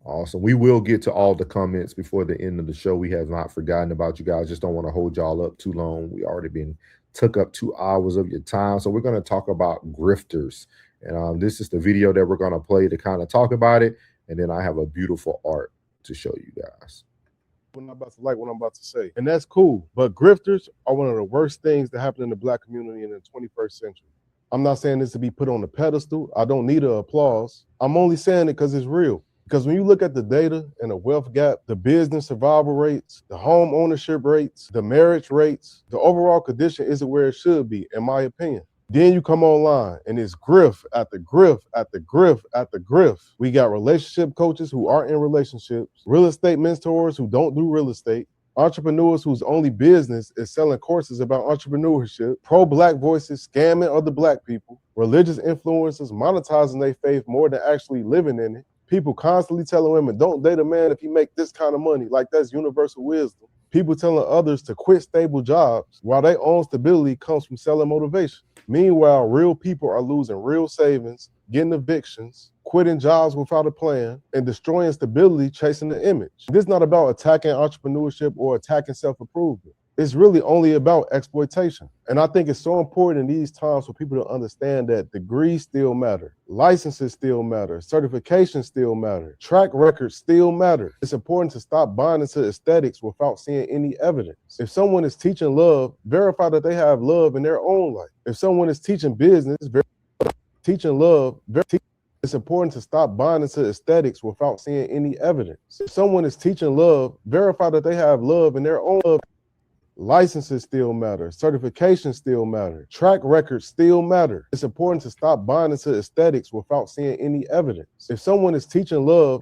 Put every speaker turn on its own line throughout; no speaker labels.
Awesome. We will get to all the comments before the end of the show. We have not forgotten about you guys. Just don't want to hold y'all up too long. We already been took up 2 hours of your time. So we're going to talk about grifters. And this is the video that we're going to play to kind of talk about it. And then I have a beautiful art to show you guys.
When I'm about to like what I'm about to say. And that's cool. But grifters are one of the worst things that happen in the black community in the 21st century. I'm not saying this to be put on a pedestal. I don't need the applause. I'm only saying it because it's real. Because when you look at the data and the wealth gap, the business survival rates, the home ownership rates, the marriage rates, the overall condition isn't where it should be, in my opinion. Then you come online and it's grift after grift after grift after grift. We got relationship coaches who aren't in relationships, real estate mentors who don't do real estate, entrepreneurs whose only business is selling courses about entrepreneurship, pro-black voices scamming other black people, religious influencers monetizing their faith more than actually living in it, people constantly telling women, don't date a man if you make this kind of money, like that's universal wisdom. People telling others to quit stable jobs while their own stability comes from selling motivation. Meanwhile, real people are losing real savings, getting evictions, quitting jobs without a plan, and destroying stability chasing the image. This is not about attacking entrepreneurship or attacking self-improvement. It's really only about exploitation. And I think it's so important in these times for people to understand that degrees still matter, licenses still matter, certifications still matter, track records still matter. It's important to stop buying into aesthetics without seeing any evidence. If someone is teaching love, verify that they have love in their own life. If someone is teaching business, teaching love, it's important to stop buying into aesthetics without seeing any evidence. If someone is teaching love, verify that they have love in their own love. Licenses still matter. Certifications still matter. Track records still matter. It's important to stop buying into aesthetics without seeing any evidence. If someone is teaching love,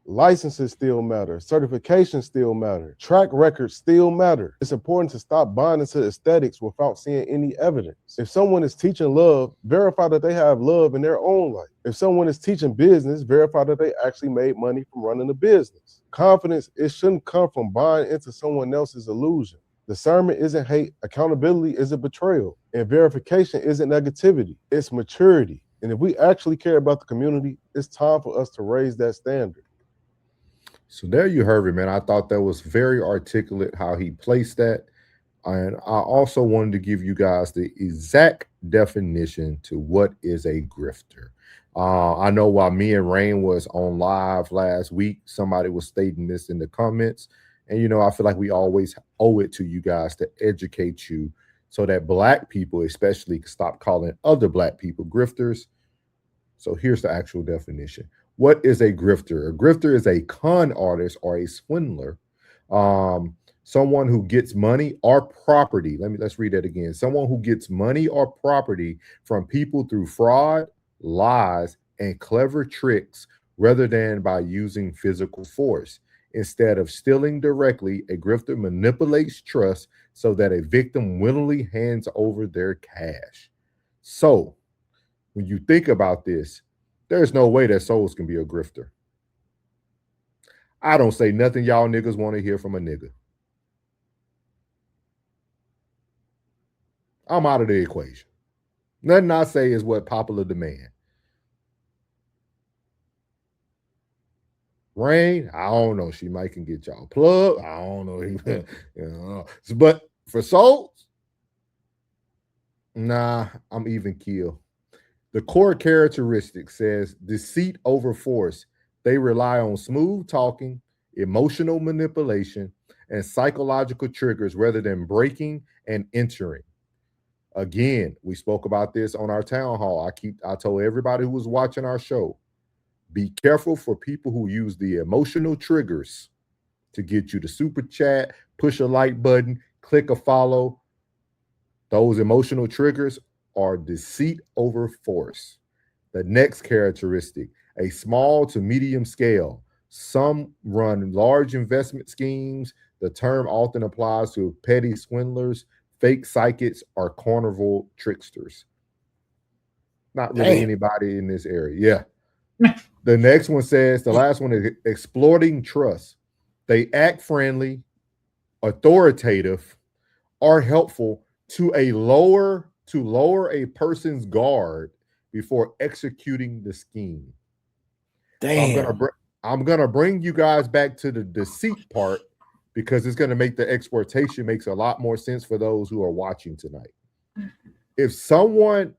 licenses still matter. Certifications still matter. Track records still matter. It's important to stop buying into aesthetics without seeing any evidence. If someone is teaching love, verify that they have love in their own life. If someone is teaching business, verify that they actually made money from running a business. Confidence, it shouldn't come from buying into someone else's illusion. Discernment isn't hate, accountability isn't betrayal, and verification isn't negativity, it's maturity. And if we actually care about the community, it's time for us to raise that standard.
So there you heard it, man. I thought that was very articulate how he placed that. And I also wanted to give you guys the exact definition to what is a grifter. I know while me and Rain was on live last week, somebody was stating this in the comments. And, I feel like we always owe it to you guys to educate you so that black people, especially, can stop calling other black people grifters. So here's the actual definition. What is a grifter? A grifter is a con artist or a swindler. Someone who gets money or property. Let's read that again. Someone who gets money or property from people through fraud, lies, and clever tricks rather than by using physical force. Instead of stealing directly, a grifter manipulates trust so that a victim willingly hands over their cash. So, when you think about this, there's no way that Souls can be a grifter. I don't say nothing y'all niggas want to hear from a nigga. I'm out of the equation. Nothing I say is what popular demand. Rain, I don't know. She might can get y'all plug. I don't know. But for Souls, nah, I'm even keel. The core characteristic says deceit over force. They rely on smooth talking, emotional manipulation, and psychological triggers rather than breaking and entering. Again, we spoke about this on our town hall. I told everybody who was watching our show, be careful for people who use the emotional triggers to get you to super chat, push a like button, click a follow. Those emotional triggers are deceit over force. The next characteristic, a small to medium scale. Some run large investment schemes. The term often applies to petty swindlers, fake psychics, or carnival tricksters. Not really anybody in this area. Yeah. The next one says, the last one is exploiting trust. They act friendly, authoritative, or helpful to lower a person's guard before executing the scheme.
Damn.
So I'm gonna bring you guys back to the deceit part because it's gonna make the exploitation makes a lot more sense for those who are watching tonight. If someone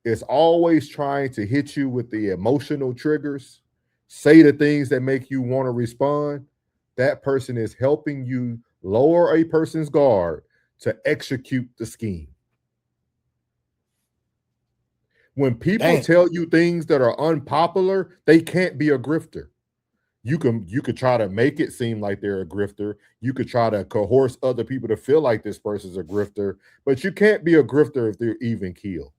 is always trying to hit you with the emotional triggers, say the things that make you want to respond, that person is helping you lower a person's guard to execute the scheme. When people tell you things that are unpopular, they can't be a grifter. You could try to make it seem like they're a grifter. You could try to coerce other people to feel like this person's a grifter, but you can't be a grifter if they're even keel.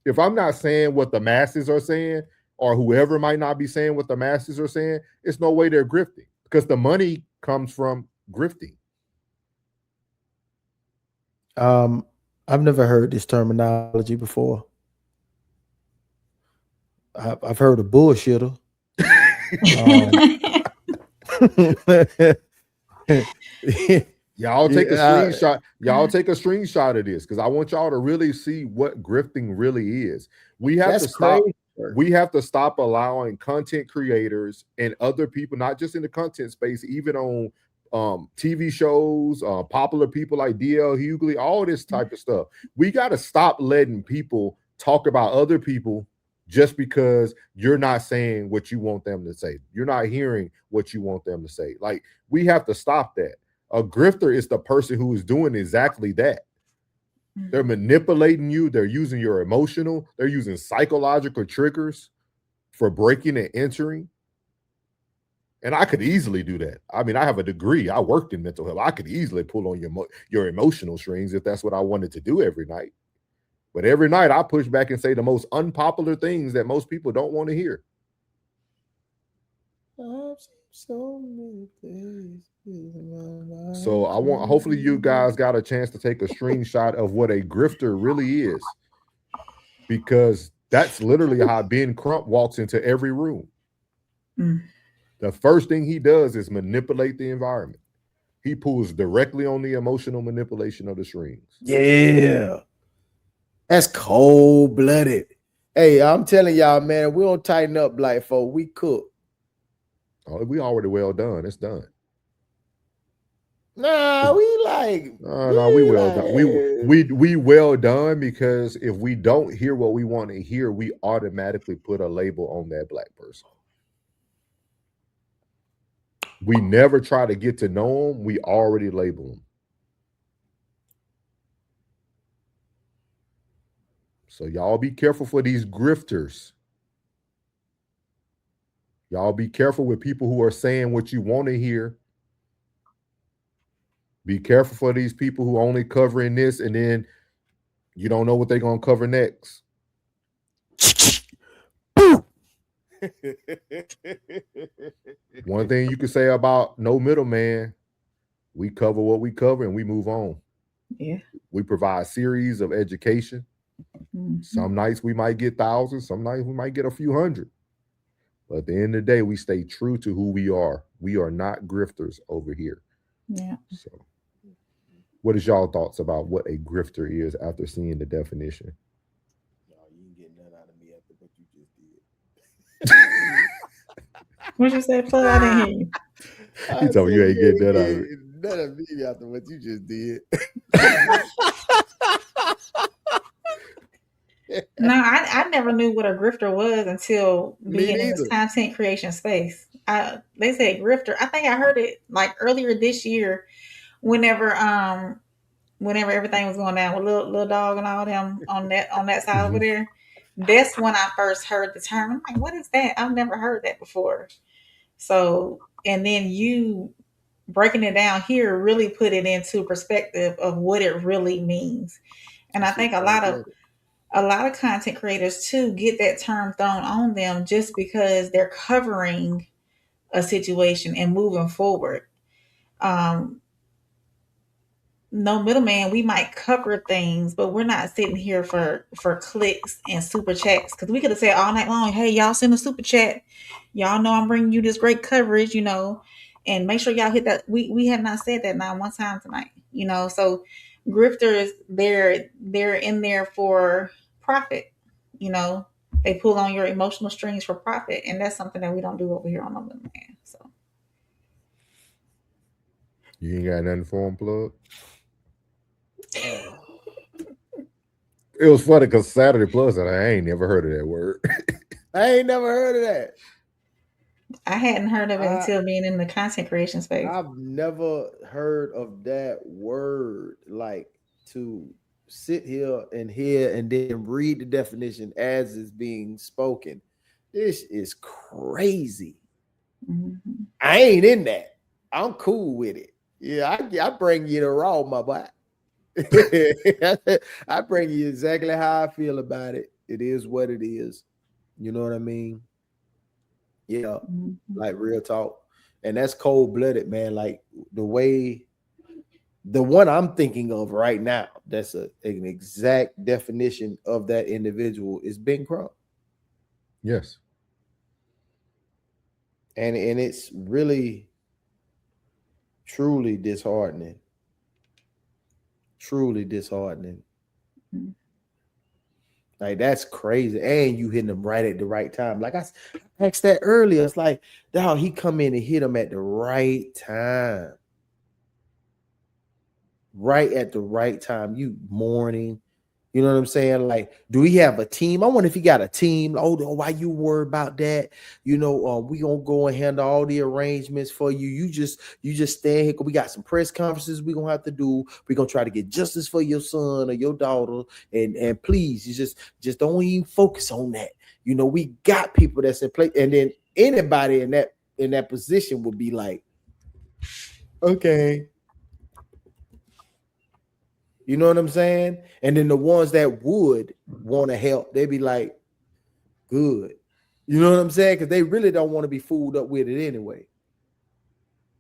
If I'm not saying what the masses are saying, or whoever might not be saying what the masses are saying, it's no way they're grifting because the money comes from grifting.
I've never heard this terminology before. I've heard of bullshitter.
Y'all take a screenshot. Y'all take a screenshot of this because I want y'all to really see what grifting really is. We have to stop. We have to stop allowing content creators and other people, not just in the content space, even on TV shows, popular people like DL Hughley, all this type of stuff. We got to stop letting people talk about other people just because you're not saying what you want them to say. You're not hearing what you want them to say. Like, we have to stop that. A grifter is the person who is doing exactly that. They're manipulating you. They're using your emotional. They're using psychological triggers for breaking and entering. And I could easily do that. I mean, I have a degree. I worked in mental health. I could easily pull on your emotional strings if that's what I wanted to do every night. But every night I push back and say the most unpopular things that most people don't want to hear.
So many things.
So hopefully you guys got a chance to take a screenshot of what a grifter really is. Because that's literally how Ben Crump walks into every room. The first thing he does is manipulate the environment. He pulls directly on the emotional manipulation of the strings.
Yeah. That's cold-blooded. Hey, I'm telling y'all, man, we don't tighten up, black folk. We cook.
Oh, we already well done. It's done.
Nah, we like.
We well done. We well done because if we don't hear what we want to hear, we automatically put a label on that black person. We never try to get to know them. We already label them. So y'all be careful for these grifters. Y'all be careful with people who are saying what you want to hear. Be careful for these people who only covering this and then you don't know what they're going to cover next. One thing you can say about no middleman, we cover what we cover and we move on.
Yeah.
We provide a series of education. Some nights we might get thousands, some nights we might get a few hundred. But at the end of the day, we stay true to who we are. We are not grifters over here.
Yeah.
So what is y'all thoughts about what a grifter is after seeing the definition?
No, you didn't get none out of me after what you just did.
What you say, Plug? I didn't hear you.
He told me you ain't getting that out of it.
None of me after what you just did.
No, I never knew what a grifter was until being in this content creation space. They said grifter. I think I heard it like earlier this year, whenever everything was going down with little dog and all them on that side over there. That's when I first heard the term. I'm like, what is that? I've never heard that before. So, and then you breaking it down here really put it into perspective of what it really means. And I think a lot of content creators too get that term thrown on them just because they're covering a situation and moving forward. No middleman, we might cover things, but we're not sitting here for clicks and super chats because we could have said all night long, hey, y'all send a super chat. Y'all know I'm bringing you this great coverage, and make sure y'all hit that. We have not said that not one time tonight, so grifters, they're in there for profit, They pull on your emotional strings for profit, and that's something that we don't do over here on the land. So
You ain't got nothing for him, plug. It was funny because Saturday Plus, and I ain't never heard of that word.
I ain't never heard of that.
I hadn't heard of it until being in the content creation space.
I've never heard of that word. Like, to sit here and hear and then read the definition as it's being spoken. This is crazy.
Mm-hmm.
I ain't in that. I'm cool with it. Yeah, I bring you the raw, my boy. I bring you exactly how I feel about it. It is what it is. You know what I mean? Yeah, like real talk. And that's cold-blooded, man. Like the one I'm thinking of right now, that's an exact definition of that individual is Ben Crump.
Yes.
And it's really truly disheartening. Truly disheartening.
Mm-hmm.
Like, that's crazy. And you hitting them right at the right time. Like I asked that earlier. It's like, dog, he come in and hit them at the right time. Right at the right time. You mourning. You know what I'm saying? Like, do he have a team? I wonder if he got a team. Oh, why you worry about that? You know, we gonna go and handle all the arrangements for you. You just stand here. We got some press conferences we gonna have to do. We're gonna try to get justice for your son or your daughter. And please, you just don't even focus on that. You know, we got people that's in place. And then anybody in that position would be like, okay. You know what I'm saying? And then the ones that would want to help, they'd be like, good. You know what I'm saying? Because they really don't want to be fooled up with it anyway.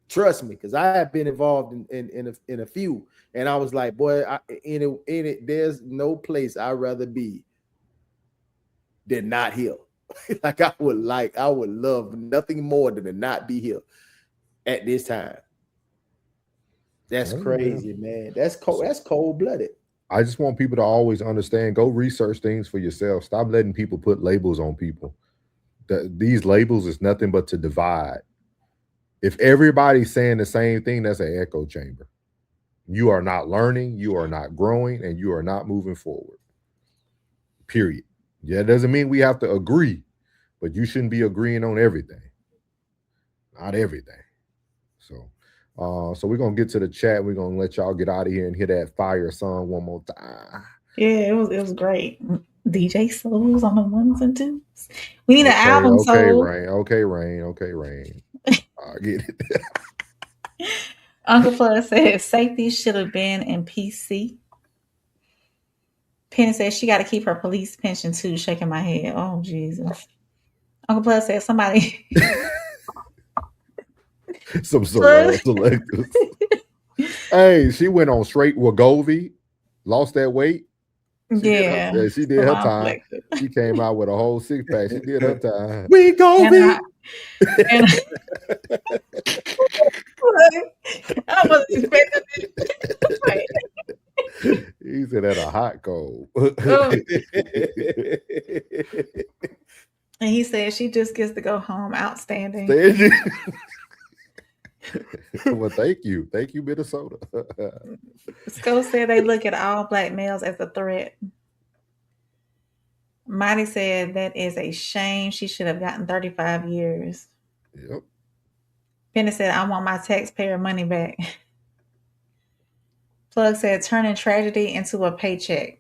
Trust me, because I have been involved in a few, and I was like, boy, in it, there's no place I'd rather be than not here. Like I would love nothing more than to not be here at this time. That's crazy, man. That's cold-blooded.
I just want people to always understand, go research things for yourself. Stop letting people put labels on people. These labels is nothing but to divide. If everybody's saying the same thing, that's an echo chamber. You are not learning, you are not growing, and you are not moving forward. Period. Yeah, it doesn't mean we have to agree, but you shouldn't be agreeing on everything. Not everything. So we're gonna get to the chat. We're gonna let y'all get out of here and hear that fire song one more time.
Yeah, it was great. DJ Souls on the ones and twos. We need an album.
Okay, Rain. I get it.
Uncle Flood said safety should have been in PC. Penny said she got to keep her police pension too. Shaking my head. Oh Jesus. Uncle Flood said somebody.
Some selectives. Hey, she went on straight Wegovy, lost that weight. She did her time. She came out with a whole 6-pack. She did her time.
Wegovy.
I wasn't expecting it.
He said that a hot cold.
And he said she just gets to go home. Outstanding.
Well, thank you, Minnesota.
Sco said they look at all black males as a threat. Mighty said that is a shame. She should have gotten 35 years.
Yep.
Penny said, I want my taxpayer money back. Plug said, turning tragedy into a paycheck.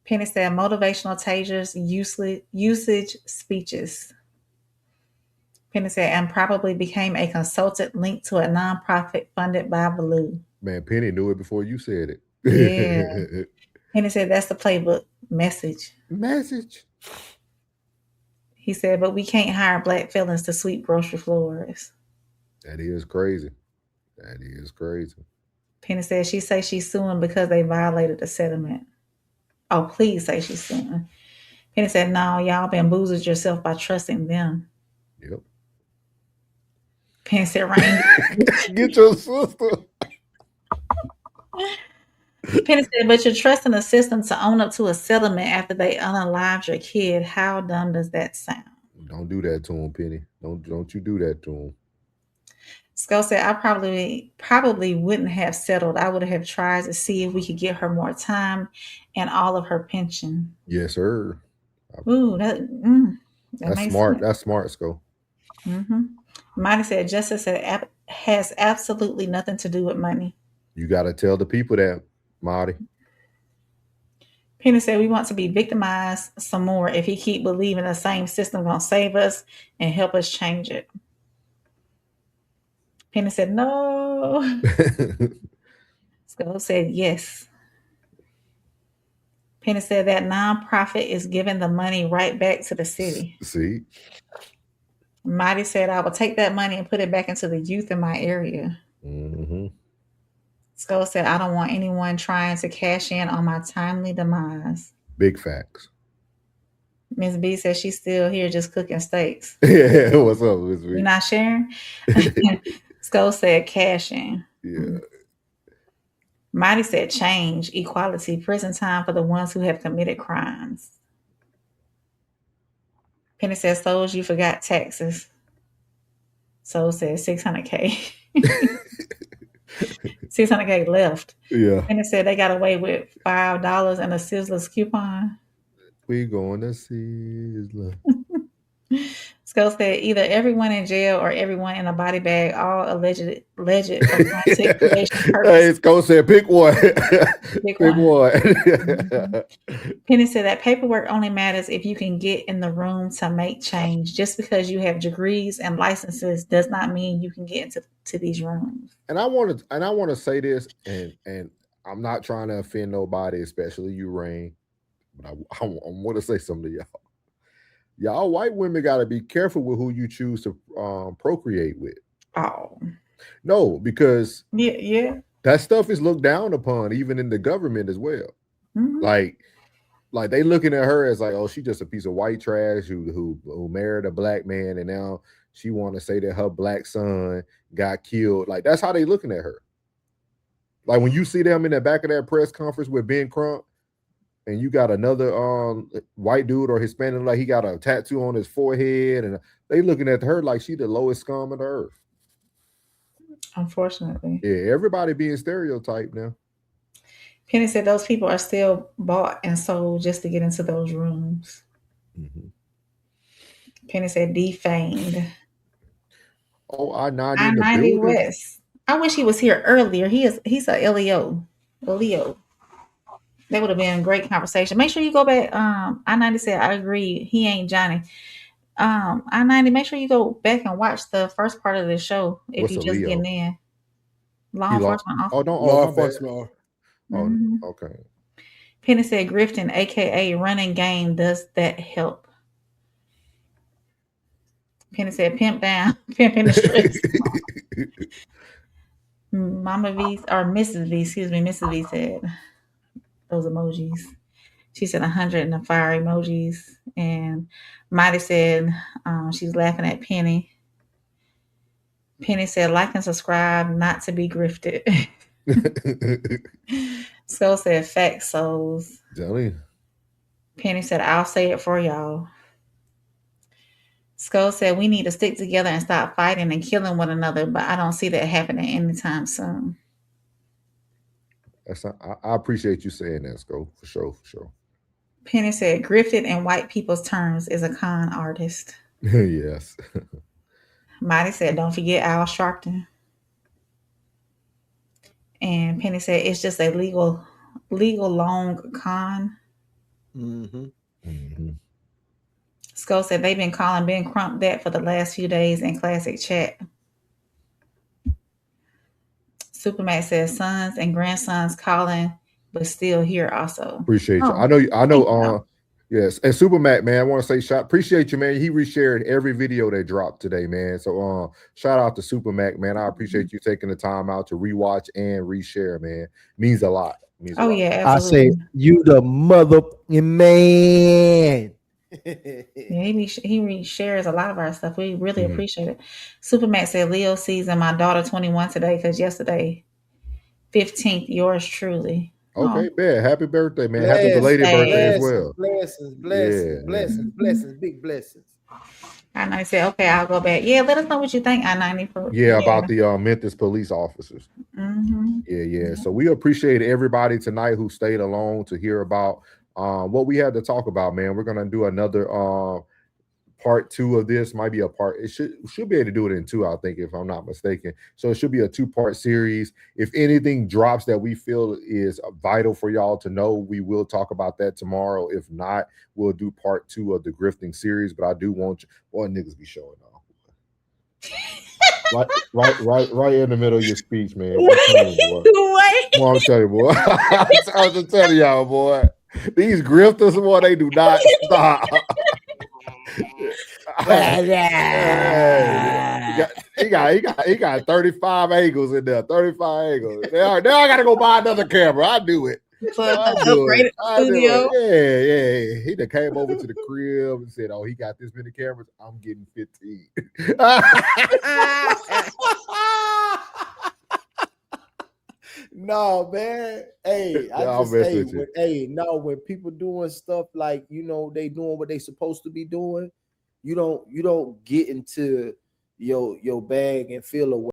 Penny said, motivational tasers, usage speeches. Penny said, and probably became a consultant linked to a nonprofit funded by Baloo.
Man, Penny knew it before you said it.
Yeah. Penny said, that's the playbook. Message. He said, but we can't hire black felons to sweep grocery floors.
That is crazy.
Penny said, she say she's suing because they violated the settlement. Oh, please say she's suing. Penny said, no, y'all bamboozled yourself by trusting them.
Yep.
Penny said, Rain.
Get your sister.
Penny said, but you're trusting the system to own up to a settlement after they unalived your kid. How dumb does that sound?
Don't do that to him, Penny. Don't you do that to him.
Skull said, I probably wouldn't have settled. I would have tried to see if we could get her more time and all of her pension.
Yes, sir.
Ooh, that
That's
makes
smart.
sense.
That's smart, Skull.
Mighty said, justice has absolutely nothing to do with money.
You got to tell the people that, Marty.
Penny said, we want to be victimized some more if he keep believing the same system gonna save us and help us change it. Penny said, no. Skull said, yes. Penny said that nonprofit is giving the money right back to the city.
See?
Mighty said, I will take that money and put it back into the youth in my area.
Mm-hmm.
Skull said, I don't want anyone trying to cash in on my timely demise.
Big facts.
Miss B says she's still here just cooking steaks.
Yeah, what's up, Miss B?
You're not sharing? Skull said cash in.
Yeah.
Mighty said change, equality, prison time for the ones who have committed crimes. Penny said, Souls, you forgot taxes. Soul said 600K. 600K left.
Yeah.
Penny said they got away with $5 and a Sizzler's coupon.
We going to Sizzler.
Skull said either everyone in jail or everyone in a body bag, all alleged for content creation purpose.
Hey, Skull said pick one.
Pick
one.
Penny said that paperwork only matters if you can get in the room to make change. Just because you have degrees and licenses does not mean you can get into these rooms.
And I want to say this, and I'm not trying to offend nobody, especially you, Rain, but I want to say something to y'all. Y'all white women got to be careful with who you choose to procreate with.
Oh.
No, because
yeah,
that stuff is looked down upon, even in the government as well.
Mm-hmm.
Like they looking at her as like, oh, she just a piece of white trash who married a black man, and now she want to say that her black son got killed. Like that's how they looking at her. Like when you see them in the back of that press conference with Ben Crump, and you got another white dude or Hispanic, like he got a tattoo on his forehead, and they looking at her like she the lowest scum of the earth.
Unfortunately.
Yeah, everybody being stereotyped now.
Penny said those people are still bought and sold just to get into those rooms.
Mm-hmm.
Penny said defamed.
Oh, I-90
I-90 West. I wish he was here earlier. He's a LEO. That would have been a great conversation. Make sure you go back. I-90 said, I agree. He ain't Johnny. I-90, make sure you go back and watch the first part of the show if
What's
you just
Leo?
getting in. Law enforcement officer.
Oh, don't.
Law enforcement.
Okay.
Penny said, grifting, aka running game, does that help? Penny said, pimp down, pimp in the streets. Mama V, or Mrs. V, excuse me, Mrs. V said those emojis. She said 100 and the fire emojis. And Mighty said she's laughing at Penny. Penny said, like and subscribe, not to be grifted. Skull said, facts, souls.
Jelly.
Penny said, I'll say it for y'all. Skull said, we need to stick together and stop fighting and killing one another, but I don't see that happening anytime soon.
I appreciate you saying that, Skull, for sure.
Penny said, grifted in white people's terms is a con artist.
Yes.
Mighty said, don't forget Al Sharpton. And Penny said, it's just a legal long con.
Mm-hmm.
Skull said, they've been calling Ben Crump that for the last few days in classic chat. Supermax says, sons and grandsons calling, but still here also.
Appreciate you. I know. Yes. And Supermac, man, I want to say appreciate you, man. He reshared every video they dropped today, man. So shout out to Supermac, man. I appreciate you taking the time out to rewatch and reshare, man. Means a lot.
Yeah, absolutely.
I say you the motherfucking man.
Yeah, he reshares a lot of our stuff. We really appreciate it. Supermax said Leo season my daughter 21 today because yesterday 15th, yours truly.
Okay, man. Happy birthday, man. Happy
Blessings,
belated birthday as
blessings,
well.
blessings, blessings, big blessings.
And I said, okay, I'll go back. Yeah, let us know what you think. I-90 for
About the Memphis police officers.
Mm-hmm.
Yeah. So we appreciate everybody tonight who stayed along to hear about what we had to talk about, man. We're gonna do another part 2 of this. Might be a part. It should be able to do it in 2, I think, if I'm not mistaken. So it should be a 2-part series. If anything drops that we feel is vital for y'all to know, we will talk about that tomorrow. If not, we'll do part 2 of the grifting series. But I do want you, boy, niggas be showing off. right in the middle of your speech, man. I'm telling you, boy. I'm just telling y'all, boy. These grifters, boy, they do not stop. He got 35 angles in there. 35 angles. Now I gotta go buy another camera. I do it.
Upgraded studio.
Yeah. He done came over to the crib and said, "Oh, he got this many cameras. I'm getting 15."
No, man. Hey, when people doing stuff like, you know, they doing what they supposed to be doing, you don't get into your bag and feel away.